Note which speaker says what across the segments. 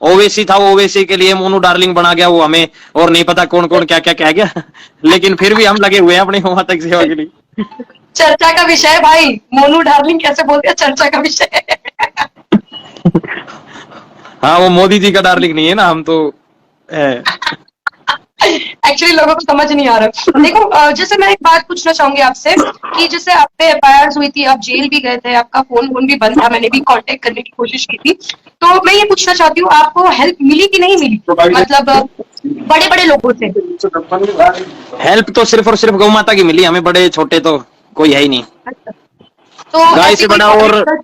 Speaker 1: ओवैसी था, वो ओवैसी के लिए मोनू डार्लिंग बना गया वो हमें, और नहीं पता कौन कौन क्या क्या कह गया लेकिन फिर भी हम लगे हुए हैं अपनी माता की सेवा के लिए।
Speaker 2: चर्चा का विषय भाई, मोनू डार्लिंग कैसे बोलते हैं, चर्चा का विषय
Speaker 1: हाँ, वो मोदी जी का डार्लिंग नहीं है ना, हम तो
Speaker 2: एक्चुअली लोगों को समझ नहीं आ रहा। देखो जैसे मैं एक बात पूछना चाहूंगी आपसे कि जैसे आप पे एफआईआर हुई थी, आप जेल भी गए थे, आपका फोन वोन भी बंद था, मैंने भी कांटेक्ट करने की कोशिश की थी, तो मैं ये पूछना चाहती हूँ आपको हेल्प मिली कि नहीं मिली, मतलब बड़े बड़े लोगों से?
Speaker 1: हेल्प तो सिर्फ और सिर्फ गौ माता की मिली, हमें बड़े छोटे तो कोई है ही नहीं।
Speaker 2: अच्छा, तो
Speaker 1: गाय
Speaker 2: ऐसी
Speaker 1: से
Speaker 2: कोई
Speaker 1: बड़ा और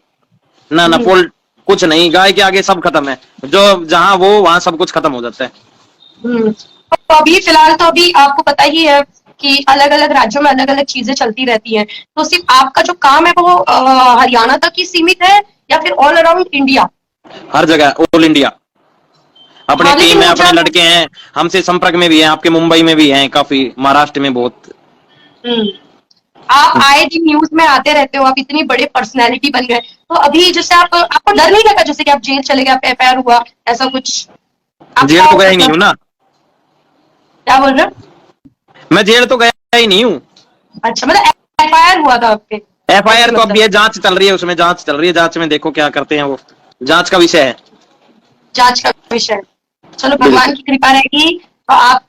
Speaker 1: ना
Speaker 2: हम्म,
Speaker 1: पोल कुछ नहीं, गाय के आगे सब खत्म है, जो जहां वो वहां सब कुछ खत्म हो जाता है।
Speaker 2: तो अभी फिलहाल तो अभी आपको पता ही है कि अलग अलग राज्यों में अलग अलग चीजें चलती रहती हैं, तो सिर्फ आपका जो काम है वो हरियाणा तक ही सीमित है या फिर ऑल अराउंड इंडिया?
Speaker 1: हर जगह, ऑल इंडिया। अपने
Speaker 2: हाँ
Speaker 1: टीम
Speaker 2: लेकिन
Speaker 1: है,
Speaker 2: मुझे
Speaker 1: अपने लड़के हैं, हमसे संपर्क में भी हैं, आपके मुंबई में भी हैं काफी, महाराष्ट्र में बहुत।
Speaker 2: हम्म, आप आए दिन न्यूज में आते रहते हो, आप इतनी बड़े पर्सनैलिटी बन गए, तो अभी जैसे आपको डर नहीं लगा जैसे कि आप जेल चले गए, आप एफआईआर हुआ, ऐसा कुछ
Speaker 1: जेल
Speaker 2: आपका
Speaker 1: तो
Speaker 2: हो
Speaker 1: गया ही
Speaker 2: सकता
Speaker 1: नहीं
Speaker 2: है?
Speaker 1: हूं ना,
Speaker 2: क्या बोल रहे हो?
Speaker 1: मैं जेल तो गया ही नहीं हूँ।
Speaker 2: अच्छा, मतलब एफआईआर हुआ था आप पे,
Speaker 1: एफआईआर
Speaker 2: ऐसे
Speaker 1: तो अब भी
Speaker 2: मतलब
Speaker 1: है, जांच चल रही है, उसमें जांच चल रही है, जांच में देखो क्या करते हैं, वो जांच का विषय है।
Speaker 2: जांच का विषय है। चलो भगवान
Speaker 1: बिल्कुल।
Speaker 2: की कृपा रहेगी तो आप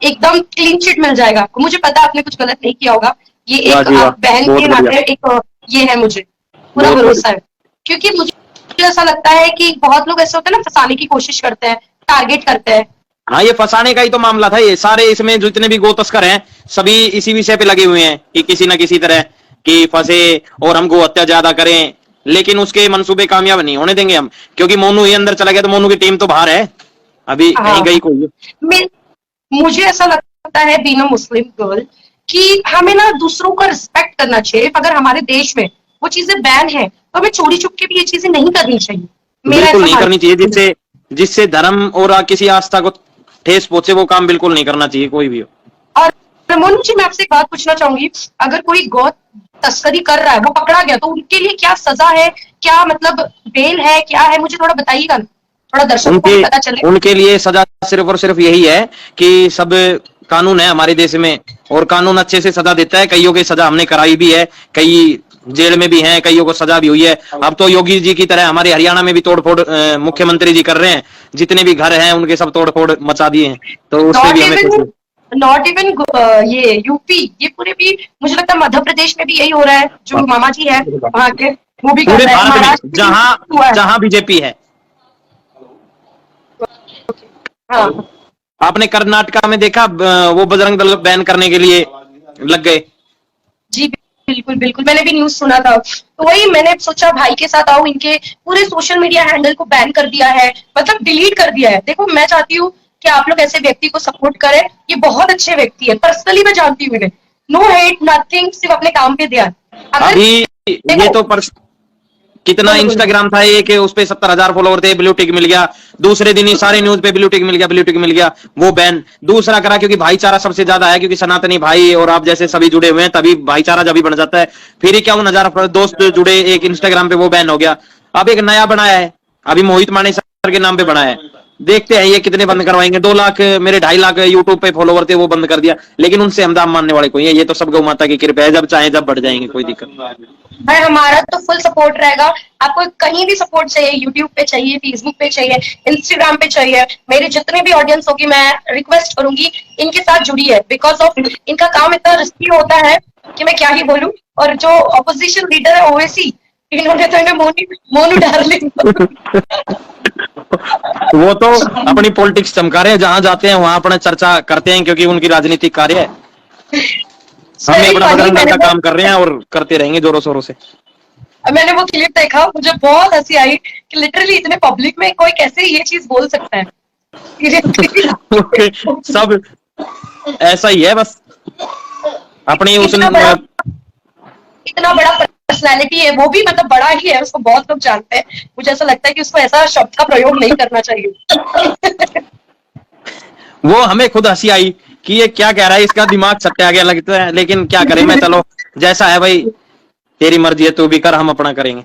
Speaker 2: एकदम क्लीन चिट मिल जाएगा आपको, मुझे पता है आपने कुछ गलत नहीं किया होगा, ये
Speaker 1: वाह
Speaker 2: एक
Speaker 1: जी वाह,
Speaker 2: आप बहन
Speaker 1: बहुत
Speaker 2: के
Speaker 1: बढ़िया,
Speaker 2: नाते एक ये है, मुझे पूरा
Speaker 1: बहुत
Speaker 2: भरोसा
Speaker 1: बढ़िया।
Speaker 2: है, क्योंकि मुझे ऐसा लगता है कि बहुत लोग ऐसे होते हैं ना, फंसाने की कोशिश करते हैं, टारगेट करते हैं।
Speaker 1: हाँ, ये फंसाने का ही तो मामला था, ये सारे इसमें जितने भी गो तस्कर हैं सभी इसी विषय पे लगे हुए हैं कि किसी ना किसी तरह कि फंसे और हम गो हत्या ज्यादा करें, लेकिन उसके मंसूबे कामयाब नहीं होने देंगे हम, क्योंकि मोनू ही अंदर चला गया तो मोनू की टीम तो बाहर है, अभी कहीं
Speaker 2: हाँ,
Speaker 1: गई कोई है।
Speaker 2: मुझे ऐसा लगता है बीइंग अ मुस्लिम गर्ल कि हमें ना दूसरों का रिस्पेक्ट करना चाहिए, अगर हमारे देश में वो चीजें बैन है तो हमें चोरी छुप के भी ये चीजें नहीं करनी चाहिए, मेरा
Speaker 1: बिल्कुल
Speaker 2: ऐसा
Speaker 1: नहीं करनी चाहिए,
Speaker 2: मानना है।
Speaker 1: जिससे जिससे धर्म और किसी आस्था को ठेस पहुंचे, वो काम बिल्कुल नहीं करना चाहिए कोई भी हो।
Speaker 2: और मोनू जी मैं आपसे एक बात पूछना चाहूंगी, अगर कोई गौ तस्करी कर रहा है, वो पकड़ा गया, तो उनके लिए क्या सजा है, क्या मतलब बेल है, क्या है, मुझे थोड़ा बताइएगा ना, थोड़ा दर्शकों को
Speaker 1: उनके
Speaker 2: भी पता चले।
Speaker 1: उनके लिए सजा सिर्फ और सिर्फ यही है कि सब कानून है हमारे देश में, और कानून अच्छे से सजा देता है, कईयों की सजा हमने कराई भी है, कई जेल में भी हैं, कईयों को सजा भी हुई है। अब तो योगी जी की तरह हमारे हरियाणा में भी तोड़फोड़ मुख्यमंत्री जी कर रहे हैं, जितने भी घर हैं उनके सब तोड़फोड़ मचा दिए हैं, तो उससे
Speaker 2: नॉट
Speaker 1: भी हमें
Speaker 2: इवन
Speaker 1: खुशी।
Speaker 2: नॉट इवन ये यूपी, ये पूरे भी मुझे लगता है मध्य प्रदेश में भी यही हो रहा है, जो मामा जी है वहां के, वो भी कर
Speaker 1: पूरे
Speaker 2: रहे हैं,
Speaker 1: भारत में
Speaker 2: महाराष्ट्र में भी
Speaker 1: जहां
Speaker 2: हुआ है।
Speaker 1: जहां बीजेपी है।
Speaker 2: हाँ
Speaker 1: आपने कर्नाटका में देखा, वो बजरंग दल बैन करने के लिए लग गए।
Speaker 2: जी, बिल्कुल बिल्कुल, मैंने भी न्यूज सुना था, तो वही मैंने सोचा भाई के साथ आऊं, इनके पूरे सोशल मीडिया हैंडल को बैन कर दिया है, मतलब डिलीट कर दिया है। देखो मैं चाहती हूँ कि आप लोग ऐसे व्यक्ति को सपोर्ट करें, ये बहुत अच्छे व्यक्ति है, पर्सनली मैं जानती हूँ इन्हें, नो हेट नथिंग, सिर्फ अपने काम पे ध्यान। अगर
Speaker 1: अभी ये
Speaker 2: देखो,
Speaker 1: तो कितना
Speaker 2: बोलो बोलो।
Speaker 1: इंस्टाग्राम था एक, उस पे 70,000 फॉलोवर थे, ब्लू टिक मिल गया, दूसरे दिन ही सारे न्यूज पे ब्लू टिक मिल गया, ब्लू टिक मिल गया, वो बैन। दूसरा करा क्योंकि भाईचारा सबसे ज्यादा है, क्योंकि सनातनी भाई और आप जैसे सभी जुड़े हुए हैं, तभी भाईचारा जब भी बन जाता है। फिर ही क्या 9,000 दोस्त जुड़े एक इंस्टाग्राम पे, वो बैन हो गया। अब एक नया बनाया है, अभी मोहित माने सर के नाम पे बनाया है, देखते हैं ये कितने बंद करवाएंगे। 2 लाख मेरे 2.5 लाख यूट्यूब पे फॉलोवर थे, वो बंद कर दिया, लेकिन उनसे हम दाम मानने वाले कोई है, ये तो सब गौ माता की कृपा है, जब चाहे जब बढ़ जाएंगे, कोई दिक्कत नहीं।
Speaker 2: भाई हमारा तो फुल सपोर्ट रहेगा, आपको कहीं भी सपोर्ट चाहिए, यूट्यूब पे चाहिए, फेसबुक पे चाहिए, इंस्टाग्राम पे चाहिए, मेरे जितने भी ऑडियंस होगी मैं रिक्वेस्ट करूंगी इनके साथ जुड़िए, बिकॉज ऑफ इनका काम इतना रिस्की होता है कि मैं क्या ही बोलूं। और जो ऑपोजिशन लीडर है ओवैसी, इन्होंने तो इन्हें मोनू डार्लिंग
Speaker 1: वो तो अपनी पॉलिटिक्स चमका रहे हैं, जहां जाते हैं वहां अपना चर्चा करते हैं, क्योंकि उनकी राजनीतिक कार्य है। हम
Speaker 2: वेरी
Speaker 1: अपना
Speaker 2: फनी।
Speaker 1: बजरंग दल का काम कर रहे हैं और करते रहेंगे जोरों शोरों से।
Speaker 2: मैंने वो क्लिप देखा, मुझे बहुत हंसी आई कि लिटरली इतने पब्लिक में कोई कैसे ये चीज बोल सकता है, सीरियसली।
Speaker 1: ओके, सब ऐसा ही है बस, अपनी उस
Speaker 2: इतना बड़ा इतना बड़ा पर्सनैलिटी है, वो भी मतलब बड़ा ही है, उसको बहुत लोग जानते हैं, मुझे ऐसा लगता है कि उसको ऐसा शब्द का प्रयोग नहीं करना चाहिए।
Speaker 1: वो हमें खुद हंसी आई कि ये क्या कह रहा है, इसका दिमाग सट्टे आ गया लगता है, लेकिन क्या करें, मैं चलो जैसा है भाई, तेरी मर्जी है, तू भी कर, हम अपना करेंगे।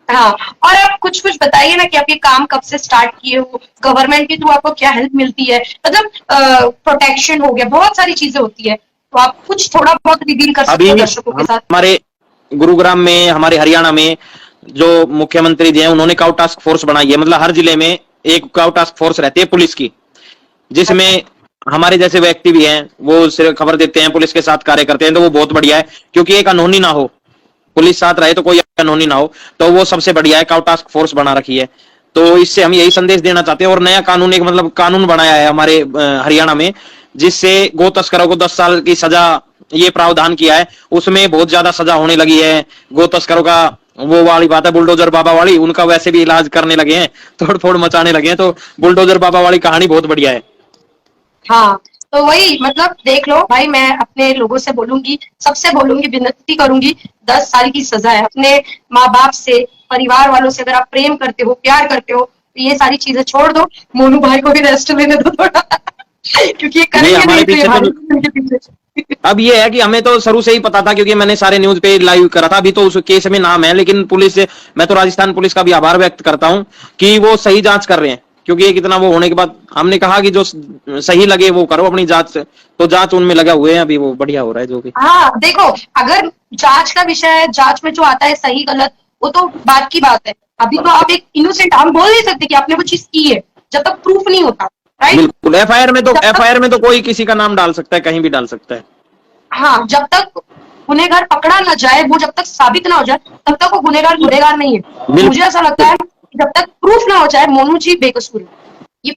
Speaker 2: हाँ, और आप कुछ-कुछ बताइए ना कि आप ये काम कब से स्टार्ट किए हो? गवर्नमेंट के थ्रू आपको क्या हेल्प मिलती है? मतलब प्रोटेक्शन हो गया, बहुत सारी चीज़ें होती है। तो आप कुछ थोड़ा बहुत रिवील कर
Speaker 1: अभी
Speaker 2: सकते हो दर्शकों के साथ?
Speaker 1: हमारे गुरुग्राम में, हमारे हरियाणा में जो मुख्यमंत्री जी हैं, उन्होंने काउ टास्क फोर्स बनाई है। मतलब हर जिले में एक काउ टास्क फोर्स रहती है पुलिस की,
Speaker 2: अच्छा,
Speaker 1: जिसमें हमारे जैसे व्यक्ति भी हैं, वो सिर्फ खबर देते हैं, पुलिस के साथ कार्य करते हैं, तो वो बहुत बढ़िया है। क्योंकि एक अनहोनी ना हो, पुलिस साथ रहे तो कोई अनहोनी ना हो, तो वो सबसे बढ़िया है। काउ टास्क फोर्स बना रखी है। तो इससे हम यही संदेश देना चाहते हैं। और नया कानून, एक मतलब कानून बनाया है हमारे हरियाणा में, जिससे गो तस्करों को 10 साल की सजा, ये प्रावधान किया है। उसमें बहुत ज्यादा सजा होने लगी है गो तस्करों का। वो वाली बात है बुलडोजर बाबा वाली, उनका वैसे भी इलाज करने लगे हैं, तोड़ फोड़ मचाने लगे हैं। तो बुलडोजर बाबा वाली कहानी बहुत बढ़िया है।
Speaker 2: हाँ, तो वही मतलब देख लो भाई, मैं अपने लोगों से बोलूँगी, सबसे बोलूँगी, विनती करूँगी, 10 साल की सज़ा है। अपने माँ-बाप से, परिवार वालों से अगर आप प्रेम करते हो, प्यार करते हो, तो ये सारी चीज़ें छोड़ दो। मोनू भाई को भी रेस्ट लेने दो थोड़ा क्योंकि ये
Speaker 1: नहीं,
Speaker 2: करेंगे
Speaker 1: हमारे
Speaker 2: नहीं तो ये
Speaker 1: पीछे तो
Speaker 2: भागेंगे उनके पीछे।
Speaker 1: अब ये है कि हमें तो शुरू से ही पता था, क्योंकि मैंने सारे न्यूज पे लाइव करा था। अभी तो उस केस में नाम है, लेकिन पुलिस से, मैं तो राजस्थान पुलिस का भी आभार व्यक्त करता हूं कि वो सही जांच कर रहे हैं। क्योंकि एक इतना वो होने के बाद हमने कहा कि जो सही लगे वो करो अपनी जांच से, तो जांच उनमें लगा हुए हैं। अभी वो बढ़िया हो रहा है जो भी।
Speaker 2: हाँ, देखो, अगर जांच का विषय है, जांच में जो आता है सही गलत, वो तो बात की बात है। अभी तो आप एक इनोसेंट, हम बोल नहीं सकते कि आपने वो चीज की है जब तक प्रूफ नहीं होता, राइट?
Speaker 1: बिल्कुल,
Speaker 2: जब तक
Speaker 1: एफआईआर में तो कोई किसी का नाम डाल सकता है, कहीं भी डाल सकता है।
Speaker 2: हाँ, जब तक गुनहगार पकड़ा ना जाए, वो जब तक साबित ना हो जाए, तब तक वो गुनहगार गुनहगार नहीं है। मुझे ऐसा लगता है कि जब तक प्रूफ ना हो जाए, मोनू जी बेकसूर है। ये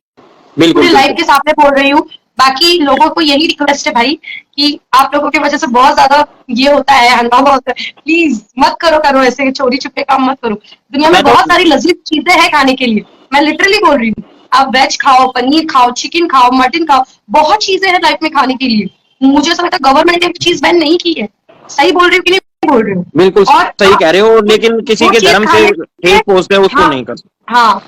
Speaker 1: बिल्कुल
Speaker 2: पूरी लाइव
Speaker 1: बिल्कुल।
Speaker 2: के सामने बोल रही हूँ। बाकी लोगों को यही रिक्वेस्ट है भाई कि आप लोगों की वजह से बहुत ज्यादा ये होता है, हंगामा होता है, प्लीज मत करो ऐसे चोरी छुपे काम मत करो। दुनिया में
Speaker 1: मैं तो
Speaker 2: बहुत सारी लजीज चीजें हैं खाने के लिए, मैं लिटरली बोल रही हूँ। आप वेज खाओ, पनीर खाओ, चिकन खाओ, मटन खाओ, बहुत चीजें हैं लाइफ में खाने के लिए। मुझे ऐसा लगता है गवर्नमेंट ने एक चीज बैन नहीं की है। सही बोल रही हूँ कि नहीं बोल रही हूँ?
Speaker 1: बिल्कुल
Speaker 2: और
Speaker 1: सही
Speaker 2: आप
Speaker 1: कह रहे हो, लेकिन किसी
Speaker 2: वो
Speaker 1: के
Speaker 2: चीज
Speaker 1: धर्म से
Speaker 2: खाने से,
Speaker 1: ठेस पहुंचते हैं उसको
Speaker 2: हाँ,
Speaker 1: नहीं कर सकते।
Speaker 2: हाँ,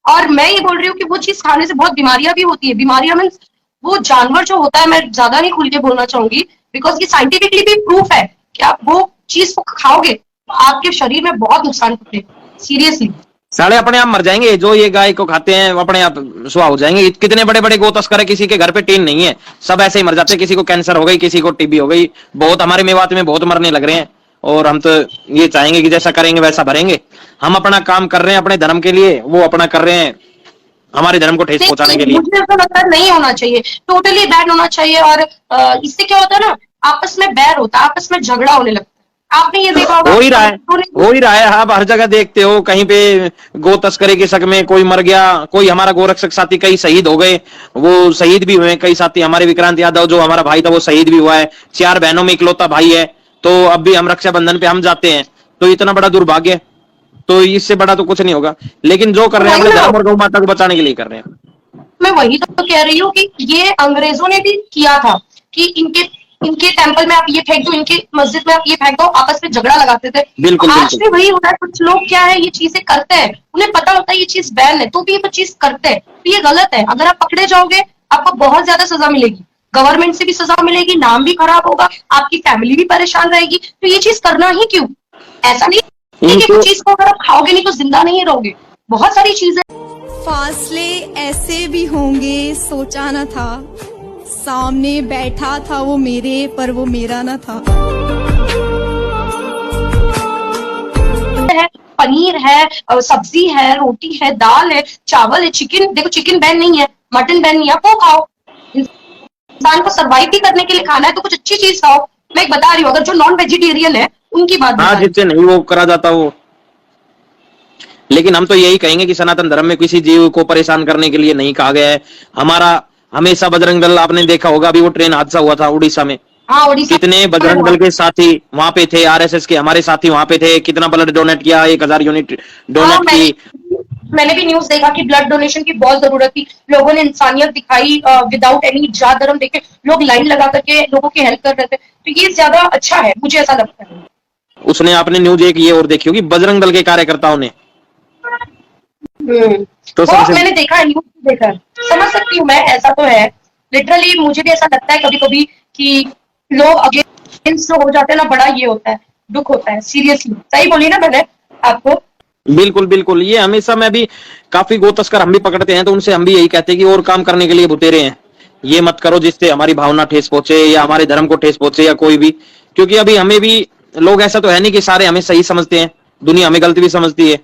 Speaker 2: और मैं ये बोल रही हूँ कि वो चीज खाने से बहुत बीमारियां भी होती है। बीमारियां मीन्स वो जानवर जो होता है, मैं ज्यादा नहीं खुल के बोलना चाहूंगी, बिकॉज ये साइंटिफिकली भी प्रूफ है कि आप वो चीज को खाओगे तो आपके शरीर में बहुत नुकसान पहुंचेगा, सीरियसली।
Speaker 1: साले अपने आप मर जाएंगे जो ये गाय को खाते हैं, वो अपने आप सुहा हो जाएंगे। कितने बड़े बड़े गो तस्कर है, किसी के घर पे टीन नहीं है, सब ऐसे ही मर जाते हैं। किसी को कैंसर हो गई, किसी को टीबी हो गई। बहुत हमारे मेवात में बहुत मरने लग रहे हैं। और हम तो ये चाहेंगे कि जैसा करेंगे वैसा भरेंगे। हम अपना काम कर रहे हैं अपने धर्म के लिए, वो अपना कर रहे हैं हमारे धर्म को ठेस पहुंचाने
Speaker 2: नहीं,
Speaker 1: के लिए।
Speaker 2: मुझे ऐसा लगता है नहीं होना चाहिए, टोटली बैन होना चाहिए। और इससे क्या होता है ना, आपस में बैर होता है, आपस में झगड़ा होने लगता है। आपने ये देखा होगा
Speaker 1: हो ही
Speaker 2: कि
Speaker 1: रहा है, हो ही रहा है। आप हर जगह देखते हो, कहीं पे गो तस्करी के शक में कोई मर गया, कोई हमारा गोरक्षक साथी कई शहीद हो गए। वो शहीद भी हुए कई साथी हमारे। विक्रांत यादव जो हमारा भाई था वो शहीद भी हुआ है। 4 बहनों में इकलौता भाई है। तो अब भी हम रक्षाबंधन पे हम जाते हैं। तो इतना बड़ा दुर्भाग्य, तो इससे बड़ा तो कुछ नहीं होगा। लेकिन जो कर रहे हैं
Speaker 2: वही
Speaker 1: अपने
Speaker 2: ना,
Speaker 1: धर्म और गौ माता को बचाने के लिए कर रहे हैं।
Speaker 2: मैं वही तो कह रही हूँ कि ये अंग्रेजों ने भी किया था कि इनके इनके टेम्पल में आप ये फेंक दो, इनके मस्जिद में आप ये फेंक दो, आपस में झगड़ा लगाते थे। तो
Speaker 1: बिल्कुल
Speaker 2: आज
Speaker 1: बिल्कुल।
Speaker 2: भी वही होता है। कुछ लोग क्या है, ये चीजें करते हैं, उन्हें पता होता है ये चीज बैन है, तो भी ये चीज करते हैं, तो ये गलत है। अगर आप पकड़े जाओगे, आपको बहुत ज्यादा सजा मिलेगी, गवर्नमेंट से भी सजा मिलेगी, नाम भी खराब होगा, आपकी फैमिली भी परेशान रहेगी। तो ये चीज करना ही क्यों? ऐसा नहीं है कि
Speaker 1: इनको
Speaker 2: कुछ चीज को अगर आप खाओगे नहीं तो जिंदा नहीं रहोगे। बहुत सारी चीजें।
Speaker 3: फासले ऐसे भी होंगे सोचा न था, सामने बैठा था वो मेरे पर वो मेरा न था।
Speaker 2: है, पनीर है, सब्जी है, रोटी है, दाल है, चावल है, चिकन, देखो चिकन बैन नहीं है, मटन बैन नहीं है, वो खाओ। इंसान को सर्वाइव भी करने के लिए खाना है तो कुछ अच्छी चीज खाओ। मैं एक बता रही हूँ, अगर जो नॉन वेजिटेरियन है उनकी बात
Speaker 1: हाँ,
Speaker 2: बता रही
Speaker 1: जिससे नहीं वो करा जाता वो। लेकिन हम तो यही कहेंगे कि सनातन धर्म में किसी जीव को परेशान करने के लिए नहीं कहा गया है। हमारा हमेशा बजरंग दल, आपने देखा होगा अभी वो ट्रेन हादसा हुआ था उड़ीसा में,
Speaker 2: हूँ। हाँ, उड़ीसा
Speaker 1: कितने
Speaker 2: में
Speaker 1: बजरंग
Speaker 2: हुआ।
Speaker 1: दल के साथी वहां पे थे, आरएसएस के हमारे साथी वहां पे थे। कितना ब्लड डोनेट किया, 1000 यूनिट
Speaker 2: हाँ,
Speaker 1: डोनेट की।
Speaker 2: मैंने भी न्यूज देखा कि ब्लड डोनेशन की बहुत जरूरत थी। लोगों ने इंसानियत दिखाई, विदाउट एनी जात धर्म देखे लोग लाइन लगा करके लोगों की हेल्प कर रहे थे। तो ये ज्यादा अच्छा है, मुझे ऐसा लगता है।
Speaker 1: उसने आपने न्यूज एक ये और देखी होगी, बजरंग दल के कार्यकर्ताओं ने तो
Speaker 2: बहुत
Speaker 1: सबसे।
Speaker 2: मैंने देखा है, न्यूज देखा है, समझ सकती हूँ मैं, ऐसा तो है। लिटरली मुझे भी ऐसा लगता है कभी कभी कि लोग अगेंस्ट हो जाते हैं ना, बड़ा ये होता है, दुख होता है, सीरियसली। सही बोली ना मैंने आपको?
Speaker 1: बिल्कुल बिल्कुल, ये हमेशा मैं भी काफी गो तस्कर हम भी पकड़ते हैं तो उनसे हम भी यही कहते हैं कि और काम करने के लिए बुतेरे हैं, ये मत करो जिससे हमारी भावना ठेस पहुंचे या हमारे धर्म को ठेस पहुंचे या कोई भी, क्योंकि अभी हमें भी लोग ऐसा तो है नहीं कि सारे हमें सही समझते हैं, दुनिया हमें गलत भी समझती है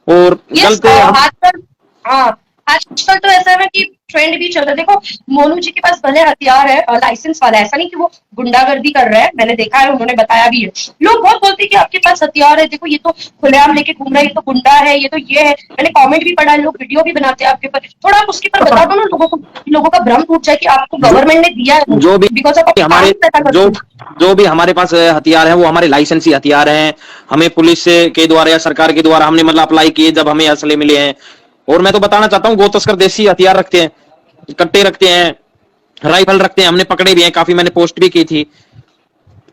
Speaker 1: और
Speaker 2: यस
Speaker 1: गलत हम।
Speaker 2: आजकल, हाँ आजकल तो ऐसा है ना कि ट्रेंड भी चल रहा है। देखो मोनू जी के पास भले हथियार है और लाइसेंस वाला है, ऐसा नहीं कि वो गुंडागर्दी कर रहा है, मैंने देखा है, उन्होंने बताया भी है। लोग बहुत बोलते हैं कि आपके पास हथियार है, देखो ये तो खुलेआम लेके घूम रहा है, ये तो गुंडा है, ये तो ये है। मैंने कमेंट भी पढ़ा है, लोग वीडियो भी बनाते हैं आपके ऊपर। थोड़ा आप उसके ऊपर बता दो ना लोगों को, लोगों का भ्रम टूट जाए कि आपको
Speaker 1: जो
Speaker 2: गवर्नमेंट ने दिया है
Speaker 1: जो भी
Speaker 2: बिकॉज ऑफ
Speaker 1: हमारे
Speaker 2: काम
Speaker 1: जो
Speaker 2: करते
Speaker 1: जो भी हमारे पास हथियार है वो हमारे लाइसेंसी हथियार हैं, हमें पुलिस के द्वारा या सरकार के द्वारा हमने मतलब अप्लाई किए जब हमें असले मिले हैं। और मैं तो बताना चाहता हूँ गो तस्कर देसी हथियार रखते हैं, कट्टे रखते हैं, राइफल रखते हैं, हमने पकड़े भी हैं, काफी मैंने पोस्ट भी की थी।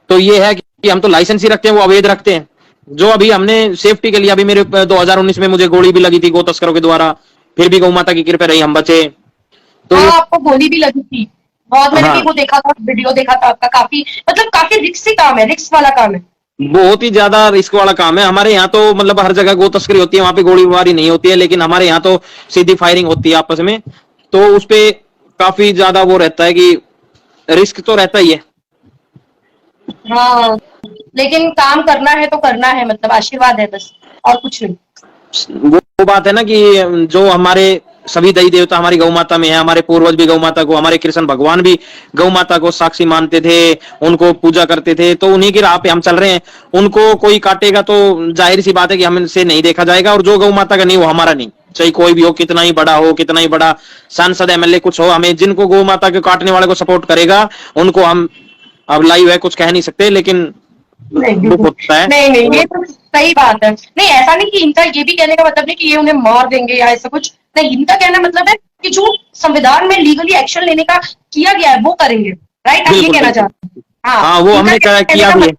Speaker 1: तो ये है कि हम तो लाइसेंस ही रखते हैं, वो अवैध रखते हैं। जो अभी हमने सेफ्टी के लिए, अभी मेरे 2019 में मुझे गोली भी लगी थी गो तस्करों के द्वारा, फिर भी गौ माता की कृपा रही, हम बचे। तो
Speaker 2: हाँ
Speaker 1: ये
Speaker 2: आपको गोली भी लगी थी बहुत, मैंने भी
Speaker 1: हाँ
Speaker 2: वो देखा था, वीडियो देखा था आपका। काफी मतलब काफी रिस्की काम है, रिस्क वाला काम है।
Speaker 1: बहुत ही ज्यादा रिस्क वाला काम है। हमारे यहाँ तो मतलब हर जगह गो तस्करी होती है, वहां पे गोलीबारी नहीं होती है, लेकिन हमारे यहाँ तो सीधी फायरिंग होती है आपस में, तो उस पे काफी ज्यादा वो रहता है कि रिस्क तो रहता ही है।
Speaker 2: हाँ लेकिन काम करना है तो करना है, मतलब आशीर्वाद है बस, और कुछ नहीं।
Speaker 1: वो बात है ना कि जो हमारे सभी देवी देवता हमारी गौ माता में है, हमारे पूर्वज भी गौ माता को, हमारे कृष्ण भगवान भी गौ माता को साक्षी मानते थे, उनको पूजा करते थे, तो उन्हीं की राह पे हम चल रहे हैं। उनको कोई काटेगा तो जाहिर सी बात है कि हमसे नहीं देखा जाएगा, और जो गौ माता का नहीं वो हमारा नहीं, चाहे कोई भी हो, कितना ही बड़ा हो, कितना ही बड़ा सांसद एमएलए कुछ हो, हमें जिनको गौ माता के काटने वाले को सपोर्ट करेगा उनको हम, अब लाइव है कुछ कह नहीं सकते, लेकिन
Speaker 2: नहीं
Speaker 1: दुख होता है।
Speaker 2: नहीं नहीं, ये तो सही बात है। नहीं ऐसा नहीं कि इनका ये भी कहने का मतलब नहीं कि ये उन्हें मार देंगे या ऐसा कुछ नहीं, इनका कहना मतलब है कि जो संविधान में लीगली एक्शन लेने का किया गया है वो करेंगे, राइट? आप ये
Speaker 1: बिल्कुल
Speaker 2: कहना
Speaker 1: बिल्कुल,
Speaker 2: चाहते हैं? हाँ
Speaker 1: हाँ वो
Speaker 2: इनका
Speaker 1: हमने
Speaker 2: कहने
Speaker 1: किया
Speaker 2: का
Speaker 1: भी है।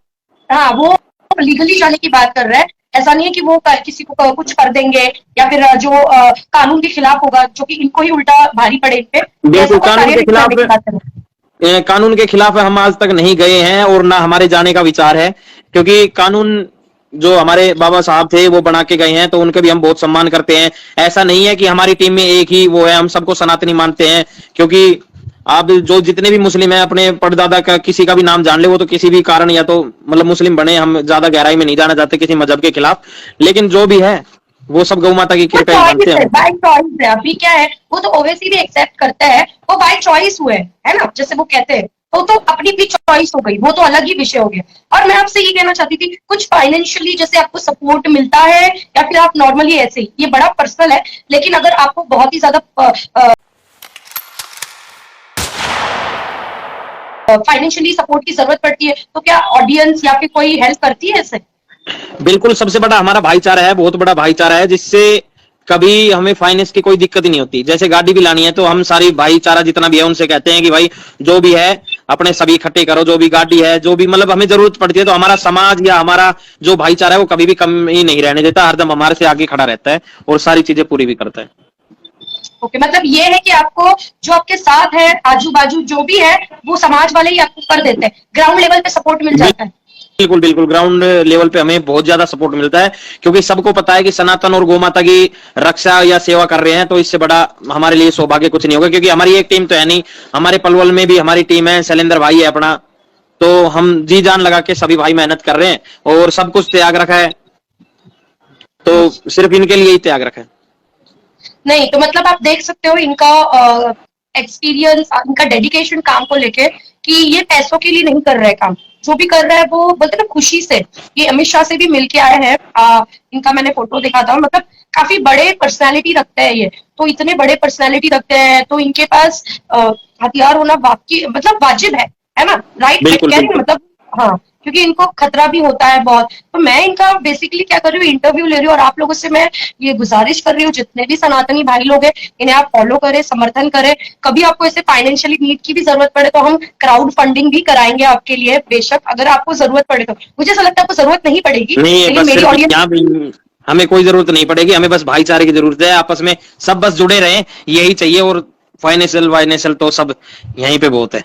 Speaker 2: हाँ वो लीगली जाने की बात कर रहा है। ऐसा नहीं है कि वो किसी को कुछ कर देंगे या फिर जो कानून के खिलाफ होगा, जो कि इनको ही उल्टा भारी पड़े इन पे, ऐसा
Speaker 1: बिल्कुल
Speaker 2: कोई
Speaker 1: कानून
Speaker 2: कार्य
Speaker 1: के
Speaker 2: नहीं करने
Speaker 1: खिलाफ,
Speaker 2: की बात कर रहे हैं।
Speaker 1: कानून के खिलाफ हम आज तक नहीं गए हैं और ना हमारे जाने का विचार है, क्योंकि कानून जो हमारे बाबा साहब थे वो बना के गए हैं, तो उनके भी हम बहुत सम्मान करते हैं। ऐसा नहीं है कि हमारी टीम में एक ही वो है, हम सबको सनातनी मानते हैं, क्योंकि आप जो जितने भी मुस्लिम हैं अपने परदादा का किसी का भी नाम जान ले, वो तो किसी भी कारण या तो मतलब मुस्लिम बने, हम ज्यादा गहराई में नहीं जाना चाहते किसी मजहब के खिलाफ, लेकिन जो भी है वो सब गौ माता की
Speaker 2: वो
Speaker 1: कृपा ही मानते
Speaker 2: चॉइस है,
Speaker 1: हैं।
Speaker 2: बाय चॉइस है। अभी क्या है, वो तो ओवैसी भी एक्सेप्ट करता है, वो बाय चॉइस हुए है ना, जैसे वो कहते हैं, तो अपनी भी चॉइस हो गई, वो तो अलग ही विषय हो गया। और मैं आपसे ये कहना चाहती थी, कुछ फाइनेंशियली जैसे आपको सपोर्ट मिलता है या फिर आप नॉर्मली ऐसे ही, ये बड़ा पर्सनल है, लेकिन अगर आपको बहुत ही ज्यादा फाइनेंशियली सपोर्ट की जरूरत पड़ती है, तो क्या ऑडियंस या फिर कोई हेल्प करती है ऐसे?
Speaker 1: बिल्कुल, सबसे बड़ा हमारा भाईचारा है, बहुत बड़ा भाईचारा है, जिससे कभी हमें फाइनेंस की कोई दिक्कत ही नहीं होती। जैसे गाड़ी भी लानी है तो हम सारी भाईचारा जितना भी है उनसे कहते हैं कि भाई जो भी है अपने सभी इकट्ठे करो, जो भी गाड़ी है, जो भी मतलब हमें जरूरत पड़ती है, तो हमारा समाज या हमारा जो भाईचारा है वो कभी भी कम ही नहीं रहने देता, हरदम हमारे से आगे खड़ा रहता है और सारी चीजें पूरी भी करता है।
Speaker 2: ओके मतलब ये है कि आपको जो आपके साथ है, आजू बाजू जो भी है, वो समाज वाले ही आपको कर देते हैं, ग्राउंड लेवल पे सपोर्ट मिल जाता है।
Speaker 1: बिल्कुल बिल्कुल, ग्राउंड लेवल पे हमें बहुत ज्यादा सपोर्ट मिलता है, क्योंकि सबको पता है कि सनातन और गोमाता की रक्षा या सेवा कर रहे हैं, तो इससे बड़ा हमारे लिए सौभाग्य कुछ नहीं होगा। क्योंकि हमारी एक टीम तो है नहीं, हमारे पलवल में भी हमारी टीम है, शैलेंद्र भाई है अपना, तो हम जी जान लगा के सभी भाई मेहनत कर रहे हैं और सब कुछ त्याग रखा है, तो सिर्फ इनके लिए ही त्याग रखा है।
Speaker 2: नहीं तो मतलब आप देख सकते हो इनका एक्सपीरियंस, इनका डेडिकेशन काम को लेके, कि ये पैसों के लिए नहीं कर रहे काम, जो भी कर रहा है वो बोलते ना खुशी से। ये अमित शाह से भी मिलके आए हैं, इनका मैंने फोटो देखा था, मतलब काफी बड़े पर्सनालिटी रखते हैं ये, तो इतने बड़े पर्सनालिटी रखते हैं तो इनके पास हथियार होना वाकई मतलब वाजिब है ना, राइट?
Speaker 1: बिल्कुल
Speaker 2: कह रही हूँ
Speaker 1: बिल्कुल,
Speaker 2: मतलब, हाँ क्योंकि इनको खतरा भी होता है बहुत। तो मैं इनका बेसिकली क्या कर रही हूँ, इंटरव्यू ले रही हूँ, और आप लोगों से मैं ये गुजारिश कर रही हूँ, जितने भी सनातनी भाई लोग हैं इन्हें आप फॉलो करें, समर्थन करें। कभी आपको ऐसे फाइनेंशियली नीड की भी जरूरत पड़े तो हम क्राउड फंडिंग भी कराएंगे आपके लिए, बेशक अगर आपको जरूरत पड़े तो। मुझे ऐसा लगता है आपको जरूरत नहीं पड़ेगी,
Speaker 1: नहीं
Speaker 2: लेकिन
Speaker 1: बस
Speaker 2: मेरी
Speaker 1: सिर्फ
Speaker 2: ऑडियंस,
Speaker 1: यहाँ भी हमें कोई जरूरत नहीं पड़ेगी, हमें बस भाईचारे की जरूरत है, आपस में सब बस जुड़े रहें, यही चाहिए। और फाइनेंशियल वाइनेंशियल तो सब यहीं पे बहुत है।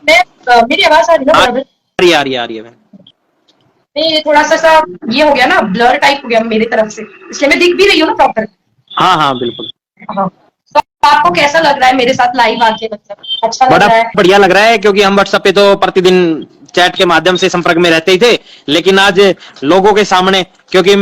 Speaker 2: मैं मेरी आवाज आ रही है ना
Speaker 1: आ
Speaker 2: बराबर?
Speaker 1: रही है, आ रही है, आ रही है।
Speaker 2: नहीं, ये थोड़ा सा ये हो गया ना, ब्लर टाइप हो गया मेरी तरफ से, इसलिए मैं दिख भी रही हूँ ना प्रॉपर।
Speaker 1: हाँ हाँ बिल्कुल।
Speaker 2: हाँ, तो आपको कैसा लग रहा है मेरे साथ लाइव आके, मतलब अच्छा लग
Speaker 1: बड़ा
Speaker 2: रहा है?
Speaker 1: बढ़िया लग रहा है, क्योंकि हम व्हाट्सएप पे तो प्रतिदिन चैट के माध्यम से संपर्क में रहते ही थे, लेकिन आज लोगों के सामने, क्योंकि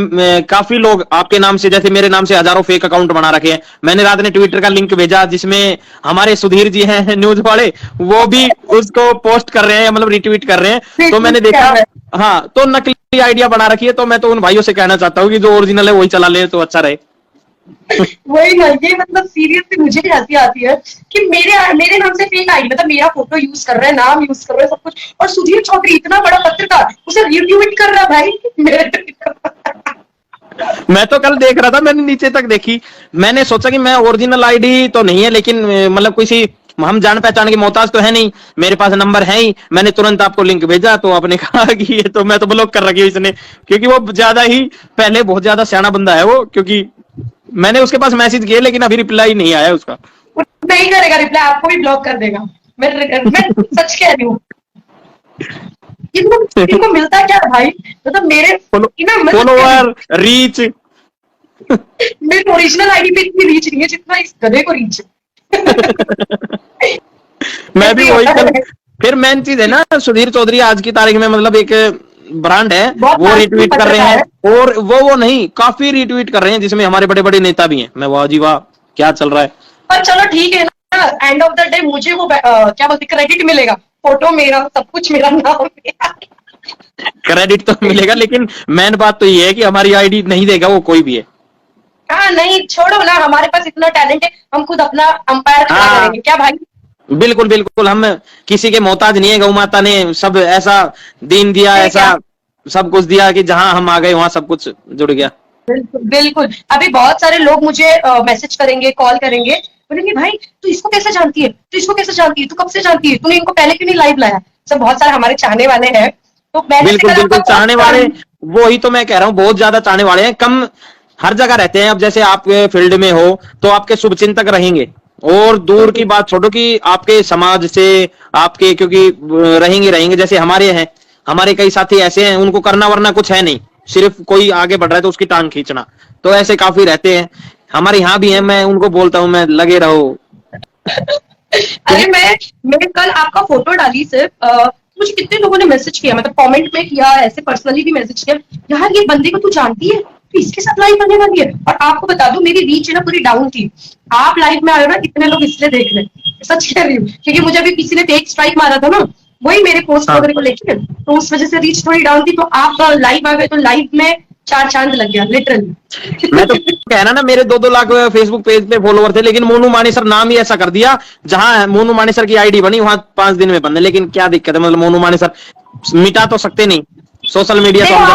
Speaker 1: काफी लोग आपके नाम से, जैसे मेरे नाम से हजारों फेक अकाउंट बना रखे हैं। मैंने रात ने ट्विटर का लिंक भेजा जिसमें हमारे सुधीर जी हैं न्यूज वाले, वो भी उसको पोस्ट कर रहे हैं, मतलब रिट्वीट कर रहे हैं। तो मैंने देखा, हाँ, तो नकली आइडिया बना रखी है। तो मैं तो उन भाइयों से कहना चाहता हूँ कि जो ओरिजिनल है वही चला ले तो अच्छा रहे।
Speaker 2: वही ना, ये मतलब सीरियसली मुझे भी हंसी आती है कि मेरे नाम से फेक आईडी, मतलब मेरा फोटो यूज कर रहे हैं, नाम यूज कर रहे हैं, सब कुछ, और सुधीर चौधरी इतना बड़ा पत्रकार उसे रिट्वीट कर रहा भाई मेरे।
Speaker 1: मैं तो कल देख रहा था, मैंने नीचे तक देखी, मैंने सोचा कि मैं ओरिजिनल आईडी तो नहीं है, लेकिन मतलब किसी हम जान पहचान के मोहताज तो है नहीं, मेरे पास नंबर है ही। मैंने तुरंत आपको लिंक भेजा, तो आपने कहा कि ये तो मैं तो ब्लॉक कर रखी हूँ इसने, क्योंकि वो ज्यादा ही पहले बहुत ज्यादा सियाना बंदा है वो। क्योंकि मैंने उसके पास मैसेज किए, लेकिन अभी रिप्लाई नहीं आया उसका।
Speaker 2: नहीं करेगा रिप्लाई, आपको भी ब्लॉक कर देगा। मैं सच कह रही हूँ। इनको मिलता क्या है भाई, मतलब मेरे
Speaker 1: फॉलोवर, रीच।
Speaker 2: मेरे ओरिजिनल आईडी पे इतनी रीच नहीं है जितना इस गधे को रीच है।
Speaker 1: मैं भी वही कल, फिर मेन चीज है ना, सुधीर चौधरी आज की तारीख में मतलब एक ब्रांड है, वो रिट्वीट कर रहे हैं, और वो नहीं, काफी रिट्वीट कर रहे हैं, जिसमें हमारे बड़े बड़े नेता भी हैं। मैं वाह जी वाह, क्या चल रहा है।
Speaker 2: पर चलो ठीक है ना, एंड ऑफ द डे मुझे वो क्या बोलते क्रेडिट मिलेगा, फोटो मेरा, सब कुछ मेरा, नाम मेरा।
Speaker 1: क्रेडिट तो मिलेगा, लेकिन मेन बात तो ये है कि हमारी आईडी नहीं देगा वो कोई भी है।
Speaker 2: हाँ नहीं, छोड़ो ना, हमारे पास इतना टैलेंट है, हम खुद अपना अंपायर खड़ा करेंगे, क्या भाई?
Speaker 1: बिल्कुल बिल्कुल, हम किसी के मोहताज नहीं है। गौ माता ने सब ऐसा दीन दिया, ऐसा सब कुछ दिया कि जहां हम आ गए वहां सब कुछ जुड़ गया।
Speaker 2: बिल्कुल बिल्कुल। अभी बहुत सारे लोग मुझे मैसेज करेंगे, कॉल करेंगे, बोलेंगे भाई तू इसको कैसे जानती है, तू इसको कैसे जानती है, तू कब से जानती है, तूने इनको पहले क्यों नहीं लाइव लाया? सब बहुत सारे हमारे चाहने वाले हैं, तो
Speaker 1: बिल्कुल बिल्कुल, चाहने वाले, वो ही तो मैं कह रहा हूँ, बहुत ज्यादा चाहने वाले हैं। कम हर जगह रहते हैं। अब जैसे आप फील्ड में हो तो आपके शुभचिंतक रहेंगे, और दूर की बात छोड़ो कि आपके समाज से आपके, क्योंकि रहेंगे जैसे हमारे हैं, हमारे कई साथी ऐसे हैं, उनको करना वरना कुछ है नहीं, सिर्फ कोई आगे बढ़ रहा है तो उसकी टांग खींचना। तो ऐसे काफी रहते हैं हमारे यहाँ भी हैं। मैं उनको बोलता हूँ, मैं लगे रहो।
Speaker 2: अरे मैं कल आपका फोटो डाली सिर्फ, मुझे कितने लोगों ने मैसेज किया, मतलब कमेंट में किया, ऐसे पर्सनली भी मैसेज किया, यार ये बंदे को तू जानती है, तो इसके साथ लाइव आने वाली है। और आपको बता दूं, मेरी रीच है ना पूरी डाउन थी, आप लाइव में आए हो ना, इतने लोग इसलिए देख रहे हैं, सच कह रही हूँ, क्योंकि मुझे अभी किसी ने फेक स्ट्राइक मारा था ना, वही मेरे पोस्ट वगैरह को लेके, तो उस वजह से रीच थोड़ी डाउन थी। तो आप लाइव आ गए, तो लाइव में 4 चांद लग गया लिटरली।
Speaker 1: मैं तो कह रहा ना, मेरे 2-2 लाख फेसबुक पेज पे फॉलोवर थे, लेकिन मोनू मानेसर नाम ही ऐसा कर दिया, जहां मोनू मानेसर की आईडी बनी वहां 5 दिन में बंद है। लेकिन क्या दिक्कत है, मतलब मोनू मानेसर मिटा तो सकते नहीं, सोशल मीडिया तो हम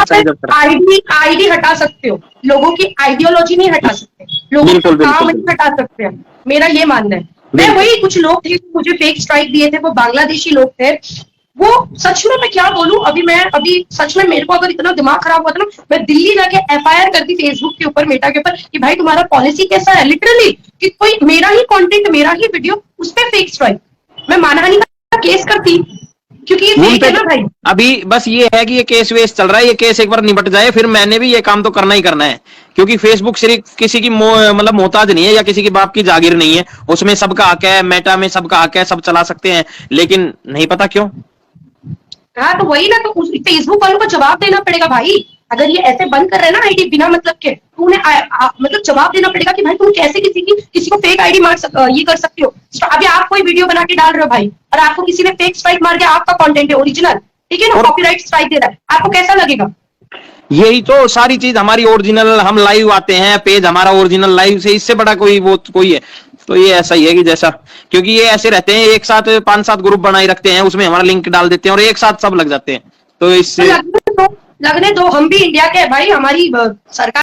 Speaker 2: आईडी हटा सकते हो, लोगों की आइडियोलॉजी नहीं हटा सकते, लोगों का काम नहीं हटा सकते हैं, मेरा ये मानना है। मैं वही, कुछ लोग थे मुझे फेक स्ट्राइक दिए थे, वो बांग्लादेशी लोग थे, वो सच में मैं क्या बोलूं, अभी सच में मेरे को अगर इतना दिमाग खराब हुआ था ना, मैं दिल्ली जाके एफआईआर करती फेसबुक के ऊपर, मेटा के ऊपर, कि भाई तुम्हारा पॉलिसी कैसा है, लिटरली, कि कोई मेरा ही कंटेंट, मेरा ही वीडियो, उस पर फेक स्ट्राइक, मैं मानहानि का केस करती, क्योंकि ये फेक है ना भाई।
Speaker 1: अभी बस ये है कि ये केस वेस चल रहा है, ये केस एक बार निपट जाए, फिर मैंने भी ये काम तो करना ही करना है, क्योंकि फेसबुक सिर्फ किसी की मतलब मोहताज नहीं है, या किसी की बाप की जागीर नहीं है, उसमें सबका हक है, मेटा में सबका हक है, सब चला सकते हैं, लेकिन नहीं पता क्यों।
Speaker 2: हाँ तो वही ना, तो फेसबुक वालों को जवाब देना पड़ेगा भाई, अगर ये ऐसे बंद कर रहे हैं ना आईडी बिना मतलब के, तो उन्हें मतलब जवाब देना पड़ेगा कि भाई तुम कैसे किसी को फेक आईडी ये कर सकते हो। अभी आप कोई वीडियो बना के डाल रहे हो भाई, और आपको किसी ने फेक स्ट्राइक मार के, आपका कंटेंट है ओरिजिनल, ठीक है ना, कॉपीराइट स्ट्राइक दे रहा है, आपको कैसा लगेगा?
Speaker 1: यही तो सारी चीज हमारी ओरिजिनल, हम लाइव आते हैं, पेज हमारा ओरिजिनल लाइव से, इससे बड़ा कोई है। तो ये ऐसा ही है कि जैसा, क्योंकि ये ऐसे रहते हैं, एक साथ 5-7 ग्रुप बनाए रखते हैं, उसमें हमारा लिंक डाल देते हैं और एक साथ सब लग जाते हैं। तो इससे
Speaker 2: लगने दो, हम भी इंडिया के भाई, हमारी सरकार